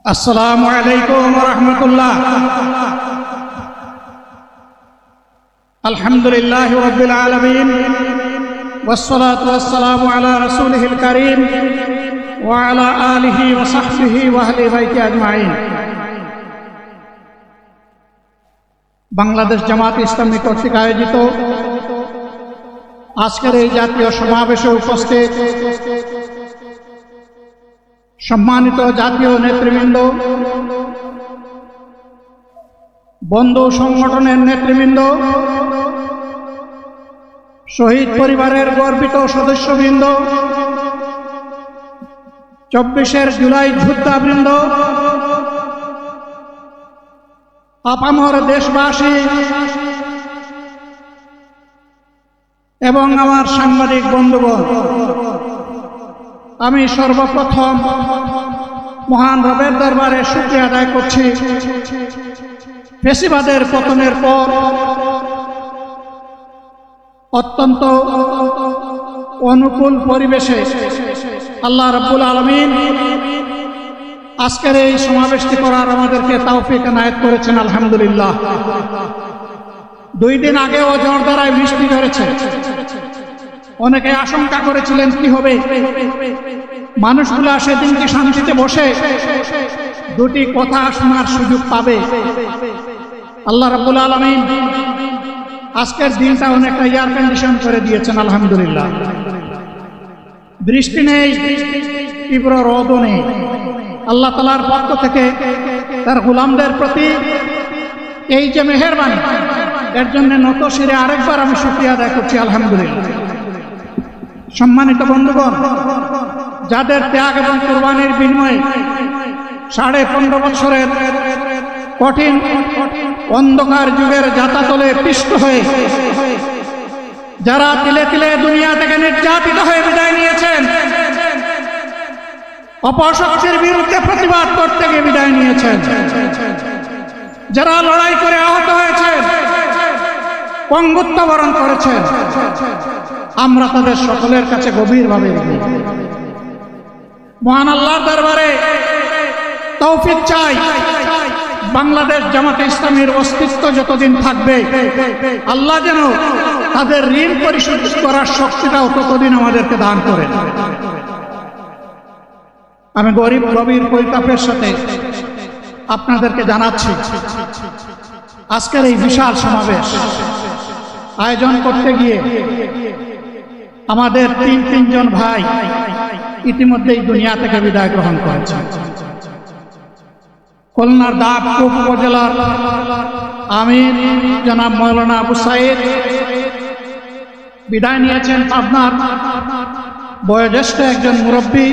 আসসালামু আলাইকুম ওয়া রাহমাতুল্লাহ। আলহামদুলিল্লাহি রাব্বিল আলামিন ওয়াসসালাতু ওয়াসসালামু আলা রাসূলিহিল কারীম ওয়া আলা আলিহি ওয়া সাহবিহি ওয়া আহলি বাইতি আজমাইন। বাংলাদেশ জামাত ইসলামী কর্তৃক আয়োজিত আজকের এই জাতীয় সমাবেশে উপস্থিত সম্মানিত জাতীয় নেতৃবৃন্দ, বন্ধু সংগঠনের নেতৃবৃন্দ, শহীদ পরিবারের গর্বিত সদস্যবৃন্দ, ২৪ জুলাই যোদ্ধাবৃন্দ, আপামর দেশবাসী এবং আমার সাংবাদিক বন্ধুগণ, আমি সর্বপ্রথম মহান রবের দরবারে শুকরিয়া আদায় করছি। ফ্যাসিবাদের পতনের পর অত্যন্ত অনুকূল পরিবেশে আল্লাহ রাব্বুল আলামিন আজকের এই সমাবেশটি করার আমাদেরকে তৌফিক এনায়েত করেছেন, আলহামদুলিল্লাহ। 2 দিন আগেও জোরদারায় বৃষ্টি ধরেছে। অনেকে আশঙ্কা করেছিলেন কি হবে, মানুষগুলো সেদিন কি শান্তিতে বসে 2টি কথা শোনার সুযোগ পাবে। আল্লাহ রাব্বুল আলামিন আজকের দিনটা অনেকটা এয়ার কন্ডিশন করে দিয়েছেন, আলহামদুলিল্লাহ। বৃষ্টি নেই, তীব্র রোদও নেই। আল্লাহ তাআলার পক্ষ থেকে তার গোলামদের প্রতি এই যে মেহেরবানি, এর জন্য নত শিরে আরেকবার আমি শুকরিয়া আদায় করছি, আলহামদুলিল্লাহ। সম্মানিত বন্ধুগণ, যাদের ত্যাগ এবং কুরবানির বিনিময়ে 15.5 বছরের কঠিন অন্ধকার যুগের যাতাতলে পিষ্ট হয়ে যারা তিলে তিলে দুনিয়া থেকে নির্যাতিত হয়ে বিদায় নিয়েছেন, অপশক্তির বিরুদ্ধে প্রতিবাদ করতে গিয়ে বিদায় নিয়েছেন, যারা লড়াই করে আহত হয়েছেন, পঙ্গুত্ব বরণ করেছেন, আমরা তাদের সকলের কাছে গভীরভাবে মহান আল্লাহর দরবারে তৌফিক চাই। বাংলাদেশ জামাতে ইসলামীর অস্তিত্ব যতদিন থাকবে, আল্লাহ যেন তাদের ঋণ পরিশোধ করার শক্তিটাও ততদিন আমাদেরকে দান করেন। আমি গভীর পরিতাপের সাথে আপনাদেরকে জানাচ্ছি, আজকের এই বিশাল সমাবেশ আয়োজন করতে গিয়ে আমাদের 3 ভাই ইতিমধ্যেই দুনিয়া থেকে বিদায় গ্রহণ করেছে। খুলনার দাবকুপ উপজেলার আমির জনাব মৌলানা আবু সাইদ বিদায় নিয়েছেন। পাবনার বয়োজ্যেষ্ঠ একজন মুরব্বী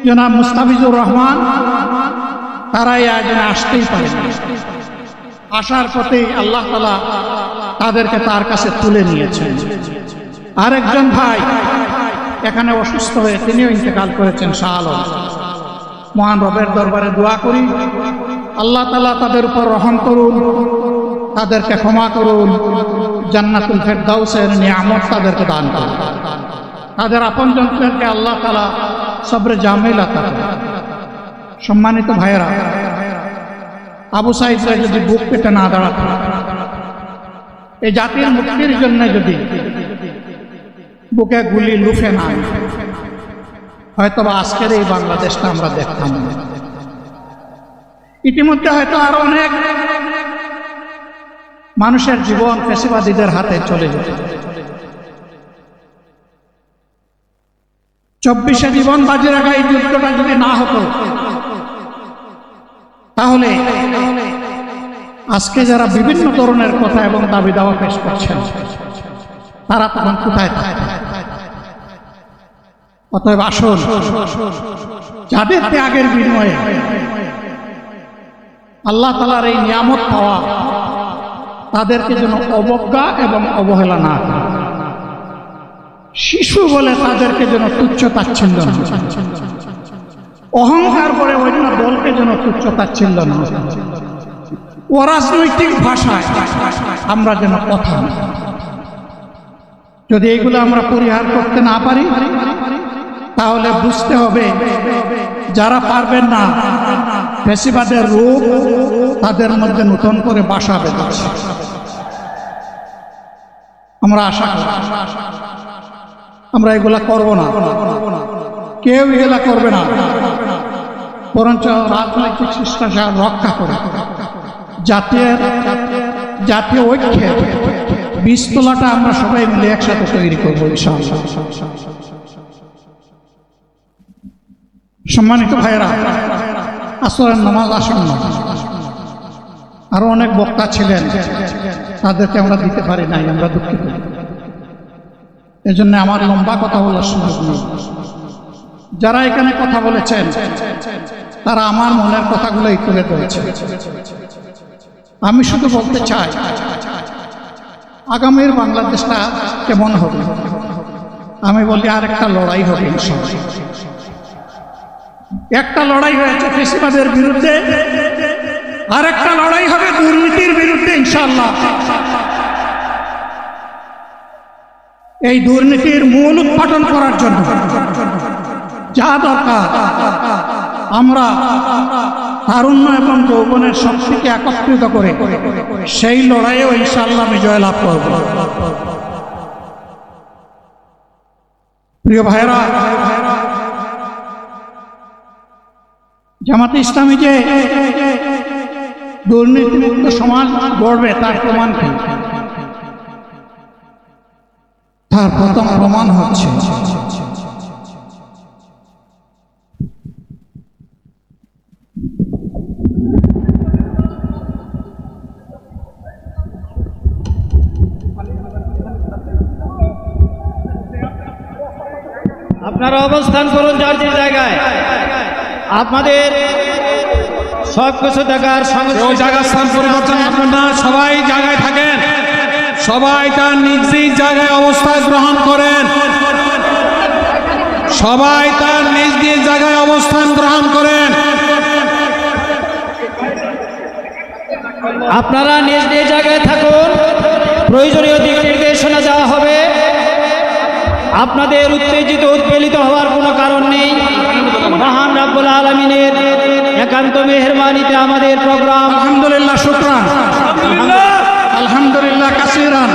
জনাব মুস্তাফিজুর রহমান, তারা এই আয়োজনে আসতেই পারে। আসার পথে আল্লাহ তাআলা তাদেরকে তার কাছে তুলে নিয়েছেন। আরেকজন ভাই এখানে অসুস্থ হয়ে তিনিও ইন্তেকাল করেছেন, শাহ আলম। মহান রবের দরবারে দোয়া করি, আল্লাহ তাআলা তাদের উপর রহম করুন, তাদেরকে ক্ষমা করুন, জান্নাতুল ফেরদাউসের নিয়ামত তাদেরকে দান করুন, তাদের আপনজনদেরকে আল্লাহ তাআলা সবরে জামিল আতা করুন। সম্মানিত ভাইয়েরা, আবু সাইদরা যদি বুক পেতে না দাঁড়াত, এই জাতির মুক্তির জন্য যদি বুকে গুলি লুফে না, হয়তো আজকের এই বাংলাদেশটা আমরা দেখতাম না। ইতিমধ্যে হয়তো আরো অনেক মানুষের জীবন ফ্যাসিবাদীদের হাতে চলে যেত। 24 জীবন বাজি রাখা এই যুদ্ধটা যদি না হতো, তাহলে আজকে যারা বিভিন্ন ধরনের কথা এবং দাবি দাওয়া পেশ করছেন, তারা তখন কোথায় থাকবে? অতএব আসুন, যাদের ত্যাগের বিনিময়ে আল্লাহ তাআলার এই নিয়ামত পাওয়া, তাদেরকে যেন অবজ্ঞা এবং অবহেলা না করে। শিশু বলে তাদেরকে যেন তুচ্ছ তাচ্ছিল্য না, অহংকার করে অন্য দলকে যেন তুচ্ছ তাচ্ছিল্য না, অরাজনৈতিক ভাষায় আমরা যেন কথা না। যদি এগুলো আমরা পরিহার করতে না পারি, তাহলে বুঝতে হবে যারা পারবেন না, ফ্যাসিবাদের রূপ তাদের মধ্যে নতুন করে বাসা বেঁধেছে। আমরা আশা করি আমরা এগুলা করব না, কেউ এগুলা করবে না, বরঞ্চ রাজনৈতিক শিষ্টাচার রক্ষা করে জাতীয় ঐক্যে বীজতলাটা আমরা সবাই মিলে একসাথে তৈরি করবো ইনশাআল্লাহ। সম্মানিত ভাইয়েরা, আসরের নামাজ আসন্ন, আরো অনেক বক্তা ছিলেন, তাদেরকে আমরা দিতে পারি নাই, আমরা দুঃখিত। এজন্য আমার লম্বা কথা বলার সুযোগ নেই। যারা এখানে কথা বলেছেন তারা আমার মনের কথাগুলোই তুলে ধরেছে। আমি শুধু বলতে চাই, আগামীর বাংলাদেশটা কেমন হবে? আমি বলি আরেকটা লড়াই হবে ইনশাআল্লাহ। একটা লড়াই হয়েছে ফ্যাসিবাদের বিরুদ্ধে, আরেকটা লড়াই হবে দুর্নীতির বিরুদ্ধে ইনশাআল্লাহ। এই দুর্নীতির মূল উৎপাটন করার জন্য যা দরকার, আমরা তারুণ্য এবং যৌবনের শক্তিকে একত্রিত করে সেই লড়াইয়েও ইনশাআল্লাহ বিজয় লাভ করব। প্রিয় ভাইরা, জামাতে ইসলামী যে দুর্নীতিমুক্ত সমাজ গড়বে তার প্রমাণ কি? তার প্রথম প্রমাণ হচ্ছে আপনারা অবস্থান করুন যার যে জায়গায়। আপনাদের সব কিছু দেখার জায়গা স্থান পরিবর্তন করবেন না, সবাই জায়গায় থাকেন, সবাই তার নিজ নিজ জায়গায় অবস্থান গ্রহণ করেন, সবাই তার নিজ নিজ জায়গায় অবস্থান গ্রহণ করেন। আপনারা নিজ নিজ জায়গায় থাকুন, প্রয়োজনীয় দিক নির্দেশনা দেওয়া হবে। আপনাদের উত্তেজিত উৎপীড়িত হওয়ার কোনো কারণ নেই। মহান রব্বুল আলামিনের একান্ত মেহেরবানিতে আমাদের প্রোগ্রাম আলহামদুলিল্লাহ, শুকরান, আলহামদুলিল্লাহ কাসিরান।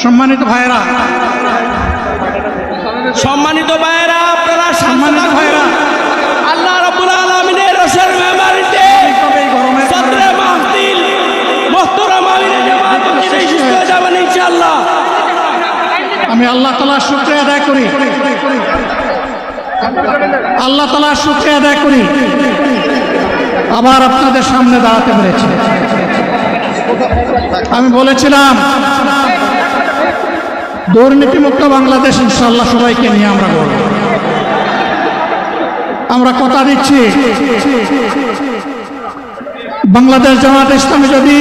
সম্মানিত ভাইরা, আপনারা সম্মানিত ভাইরা, আল্লাহ রাব্বুল আলামিনের রসের মেহমানিতে সদরে মাহফিল মুহতারাম আমিনে জামাত নিশ্চিত হয়ে যাবেন ইনশাআল্লাহ। আমি আল্লাহ তাআলার শুকরিয়া আদায় করি, আল্লাহ তাআলার শুকরিয়া আদায় করি আবার আপনাদের সামনে দাঁড়াতে পেরেছি। আমি বলেছিলাম দুর্নীতিমুক্ত বাংলাদেশ ইনশাআল্লাহ সবাইকে নিয়ে আমরা গড়ব। আমরা কথা দিচ্ছি, বাংলাদেশ জামাত ইসলামী যদি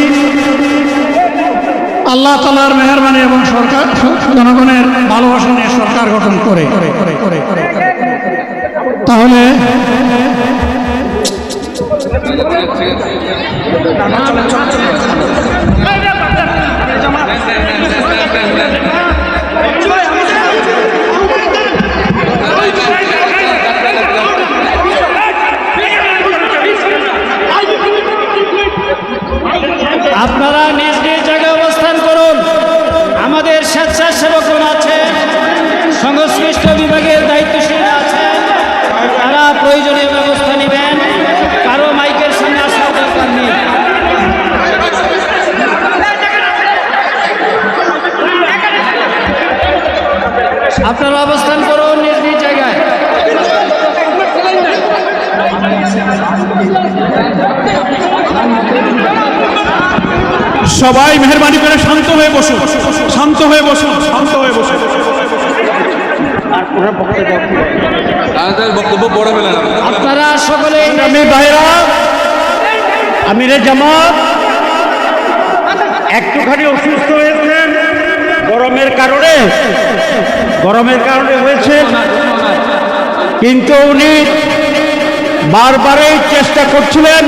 আল্লাহ তাআলার মেহেরবানি এবং সরকার জনগণের ভালোবাসা নিয়ে সরকার গঠন করে তাহলে আপনারা নিজ নিজ জায়গায় অবস্থান করুন। আমাদের স্বেচ্ছাসেবকগণ আছে, সংশ্লিষ্ট বিভাগের দায়িত্বশীল আছে, তারা প্রয়োজনীয় ব্যবস্থা নেবেন। কারো মাইকের সামনে আসার দরকার নেই। আপনারা অবস্থান করুন নিজ নিজ জায়গায়। সবাই মেহেরবানি করে শান্ত হয়ে বসুন, শান্ত হয়ে বসুন, শান্ত হয়ে বসুন। বক্তব্য বড় হলেন আপনারা সকলে ভাইরা, আমিরে জামাত একটুখানি অসুস্থ হয়েছেন গরমের কারণে হয়েছে, কিন্তু উনি বারবারই চেষ্টা করছিলেন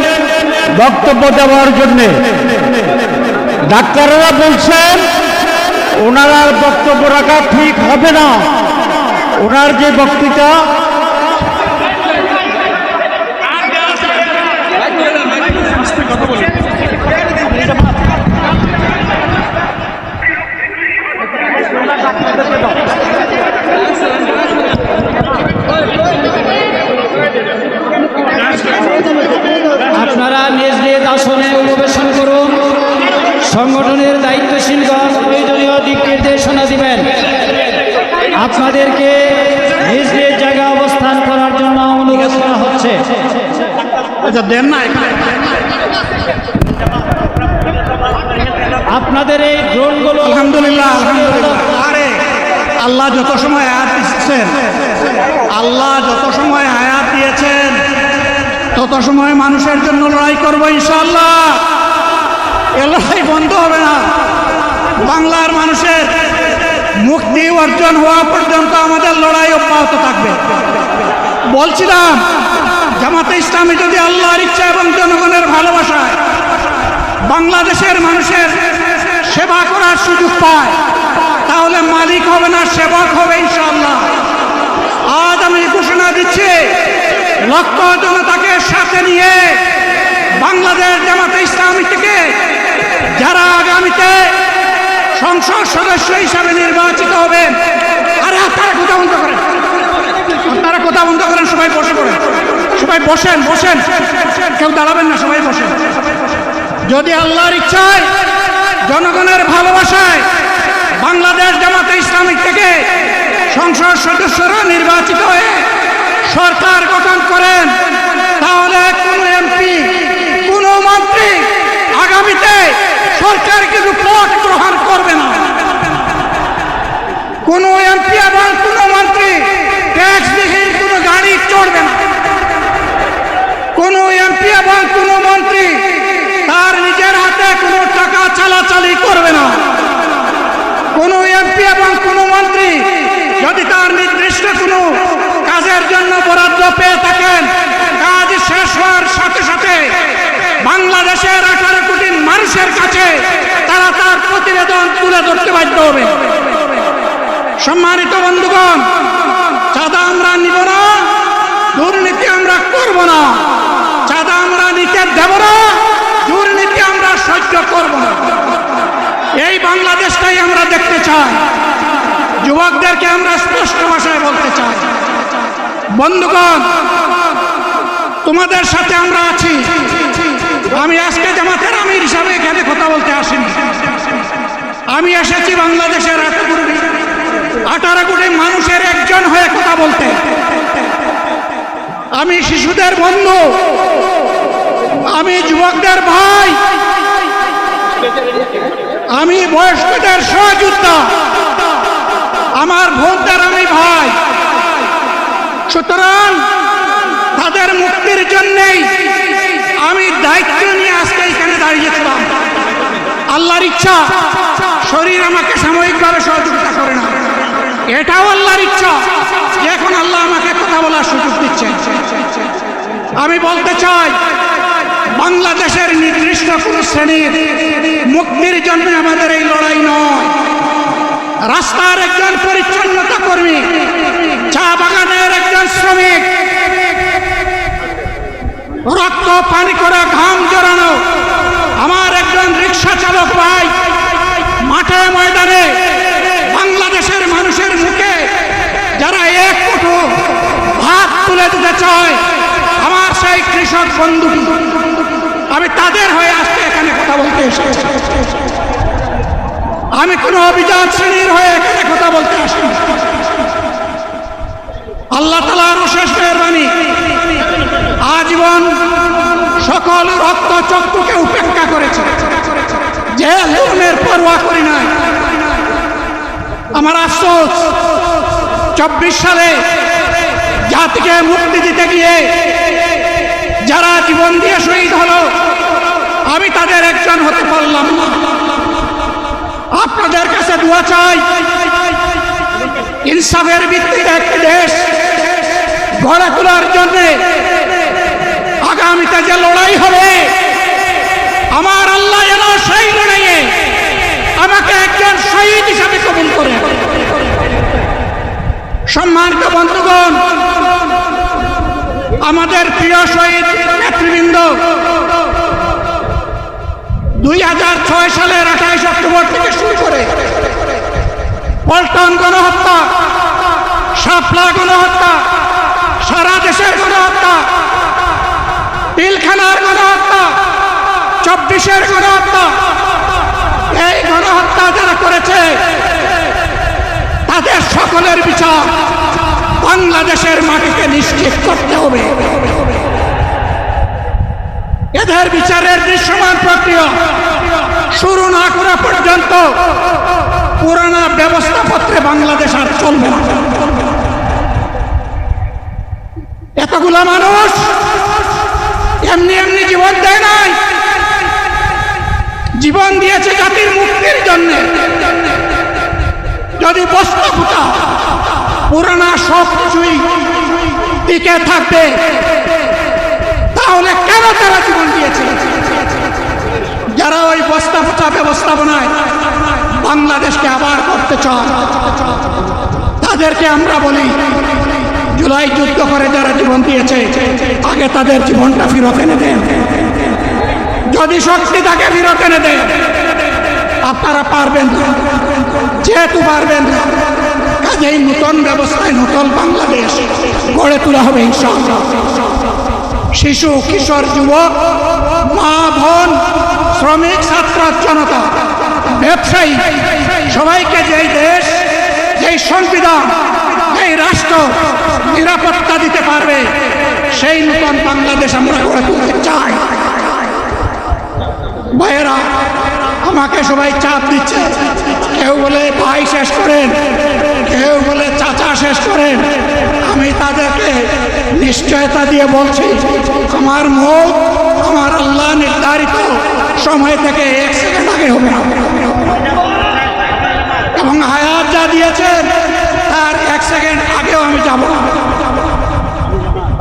বক্তব্য দেওয়ার জন্যে। ডাক্তাররা বলছেন ওনার আর বক্তব্য রাখা ঠিক হবে না। ওনার যে বক্তৃতা আপনাদেরকে নিজ নিজ জায়গায় অবস্থান করার জন্য অনুরোধ করা হচ্ছে। আচ্ছা দেন না এখানে। আপনাদের এই ড্রোনগুলো আলহামদুলিল্লাহ আলহামদুলিল্লাহ। আরে আল্লাহ যত সময় আয়াত দিচ্ছেন, আল্লাহ যত সময় আয়াত দিয়েছেন তত সময় মানুষের জন্য লড়াই করবো ইনশাআল্লাহ। এ লড়াই বন্ধ হবে না। বাংলার মানুষের মুক্তি অর্জন হওয়া পর্যন্ত আমাদের লড়াই অব্যাহত থাকবে। বলছিলাম জামাতে ইসলামী যদি আল্লাহর ইচ্ছা এবং জনগণের ভালোবাসায় বাংলাদেশের মানুষের সেবা করার সুযোগ পায়, তাহলে মালিক হবে না, সেবক হবে ইনশাআল্লাহ। আজ আমি ঘোষণা দিচ্ছি, লক্ষ জনতাকে সাথে নিয়ে বাংলাদেশ জামাতে ইসলামী থেকে যারা আগামীতে সংসদ সদস্য হিসাবে নির্বাচিত হবেন, আরে আপনারা কথা বন্ধ করেন, আপনারা কথা বন্ধ করেন, সবাই বসে পড়েন, সবাই বসেন বসেন, কেউ দাঁড়াবেন না, সবাই বসেন। যদি আল্লাহর ইচ্ছায় জনগণের ভালোবাসায় বাংলাদেশ জামাতে ইসলামী থেকে সংসদ সদস্যরা নির্বাচিত হয়ে সরকার গঠন করেন, তাহলে কোনো এমপি কোনো মন্ত্রী আগামীতে সরকার কিছু পদ গ্রহণ করবে না। কোনো এমপি এবং কোনো মন্ত্রী ট্যাক্সবিহীন কোনো গাড়ি চড়বে না। কোনো এমপি এবং কোনো মন্ত্রী তার নিজের হাতে কোনো টাকা চালাচালি করবে না। কোনো এমপি এবং কোনো মন্ত্রী যদি তার নির্দিষ্ট কোনো কাজের জন্য বরাদ্দ পেয়ে থাকেন, কাজ শেষ হওয়ার সাথে সাথে বাংলাদেশের 18 কোটি মানুষের কাছে তারা তার প্রতিবেদন তুলে ধরতে বাধ্য হবে। সম্মানিত বন্ধুগণ, চাঁদা আমরা নিব না, দুর্নীতি আমরা করব না, চাঁদা আমরা নিতে দেব না, দুর্নীতি আমরা সহ্য করব না। এই বাংলাদেশটাই আমরা দেখতে চাই। যুবকদেরকে আমরা স্পষ্ট ভাষায় বলতে চাই, বন্ধুগণ তোমাদের সাথে আমরা আছি। আমি আজকে জামাতের আমির হিসাবে এখানে কথা বলতে আসিনি। আমি এসেছি বাংলাদেশের 18 কোটি মানুষের একজন হয়ে কথা বলতে। আমি শিশুদের বন্ধু, আমি যুবকদের ভাই, আমি বয়স্কদের সহযোদ্ধা, আমার বোনদের আমি ভাই। সুতরাং তাদের মুক্তির জন্যেই আমি দায়িত্ব নিয়ে আজকে এখানে দাঁড়িয়েছিলাম। আল্লাহর ইচ্ছা শরীর আমাকে সাময়িকভাবে সহযোগিতা করে না, এটাও আল্লাহর ইচ্ছা যে এখন আল্লাহ আমাকে কথা বলার সুযোগ দিচ্ছে। আমি বলতে চাই, বাংলাদেশের নির্দিষ্ট কোন শ্রেণীর মুক্তির জন্য আমাদের এই লড়াই নয়। রাস্তার একজন পরিচ্ছন্নতা কর্মী, চা বাগানের একজন শ্রমিক, রক্ত পানি করে ঘাম জড়ানো আমার একজন রিক্সা চালক ভাই মাঠে ময়দানে বাংলাদেশের মানুষের মুখে যারা এক মুঠো ভাত তুলে দিতে চায়, আমার সেই কৃষক বন্ধু, আমি তাদের হয়ে আজকে এখানে কথা বলতে এসেছি। আমি কোনো অভিজাত শ্রেণীর হয়ে এখানে কথা বলতে আসি। আল্লাহ তাআলার অশেষ মেহেরবানি, আজীবন সকল রক্ত চক্ষুকে উপেক্ষা করেছে, যে ধর্মের পরোয়া করি নাই। আমার আফসোস, 24 সালে জাতিকে মুক্তি দিতে গিয়ে যারা জীবন দিয়ে শহীদ হলো, আমি তাদের একজন হতে পারলাম না। আপনাদের কাছে দোয়া চাই, ইনসাফের ভিত্তিতে একটি দেশ গড়ে তোলার জন্য আগামীতে যে লড়াই হবে, আমার আল্লাহ যেন সেই লড়াইয়ে আমাকে একজন শহীদ হিসাবে কবুল করে। সম্মানিত বন্ধুগণ, আমাদের প্রিয় শহীদ নেতৃবৃন্দ 2006 সালের 28 অক্টোবর থেকে শুরু করে পল্টন গণহত্যা, শাপলা গণহত্যা, সারা দেশের গণহত্যা, পিলখানার গণহত্যা, 24-এর গণহত্যা, এই গণহত্যা যারা করেছে তাদের সকলের বিচার বাংলাদেশের মাটিতে নিশ্চিত করতে হবে। এদের বিচারের দৃশ্যমান প্রক্রিয়া শুরু না করা পর্যন্ত পুরানা ব্যবস্থাপত্রে বাংলাদেশ আর চলবে না। এতগুলা মানুষ এমনি এমনি জীবন দেয় নাই, জীবন দিয়েছে জাতির মুক্তির জন্য। যদি বস্তা ফুটা পুরানা সব কিছুই টিকে থাকবে, তাহলে কেন তারা জীবন দিয়েছে? যারা ওই বস্তা ফুটা ব্যবস্থাপনায় বাংলাদেশকে আবার করতে চায়, তাদেরকে আমরা বলি জুলাই যুদ্ধ করে যারা জীবন দিয়েছে, আগে তাদের জীবনটা ফিরত এনে দেন। যদি শক্তি তাকে ফিরত এনে দেন, আপনারা পারবেন না। যেহেতু পারবেন না, কাজেই নতুন ব্যবস্থায় নতুন বাংলাদেশ গড়ে তোলা হবে ইনশাআল্লাহ। শিশু, কিশোর, যুবক, মা, বোন, শ্রমিক, ছাত্র, জনতা, ব্যবসায়ী, সবাইকে যেই দেশ, যেই সংবিধান, এই রাষ্ট্র নিরাপত্তা দিতে পারবে, সেই নতুন বাংলাদেশ আমরা গড়ে তুলতে চাই। ভাইয়েরা, আমাকে সবাই চাপ দিচ্ছে, কেউ বলে ভাই শেষ করেন, কেউ বলে চাচা শেষ করেন। আমি তাদেরকে নিশ্চয়তা দিয়ে বলছি, আমার মুখ আমার আল্লাহ নির্ধারিত সময় থেকে 1 সেকেন্ড আগে হবে না, এবং হায়াত যা দিয়েছেন তার 1 সেকেন্ড আগেও আমি যাব না।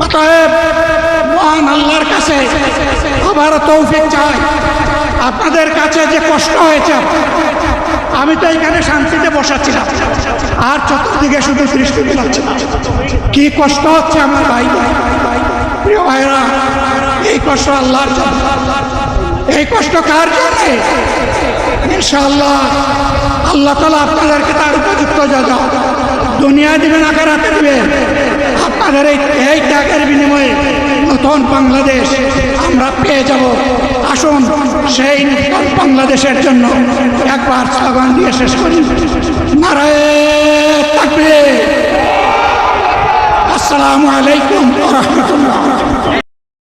অতএব মহান আল্লাহর কাছে আবারও তৌফিক চাই। আপনাদের কাছে যে কষ্ট হয়েছে, আমি তো এখানে শান্তিতে বসাচ্ছিলাম, আর চতুর্দিকে শুধু দৃষ্টি বিলাচ্ছি, কি কষ্ট হচ্ছে আমার ভাই। প্রিয় ভাইরা, এই কষ্ট আল্লাহর জন্য। এই কষ্ট কার জন্য? ইনশাআল্লাহ আল্লাহ তাআলা আপনাদেরকে তার উপযুক্ত জাযা দুনিয়া দিবেন, আখিরাতে দিবেন। আপনাদের এই ত্যাগের বিনিময়ে নতুন বাংলাদেশ আমরা পেয়ে যাব। আসুন সেই নতুন বাংলাদেশের জন্য একবার স্লোগান দিয়ে শেষ করি। নারায়ে তাকবীর। আসসালামু আলাইকুম ওয়া রাহমাতুল্লাহ।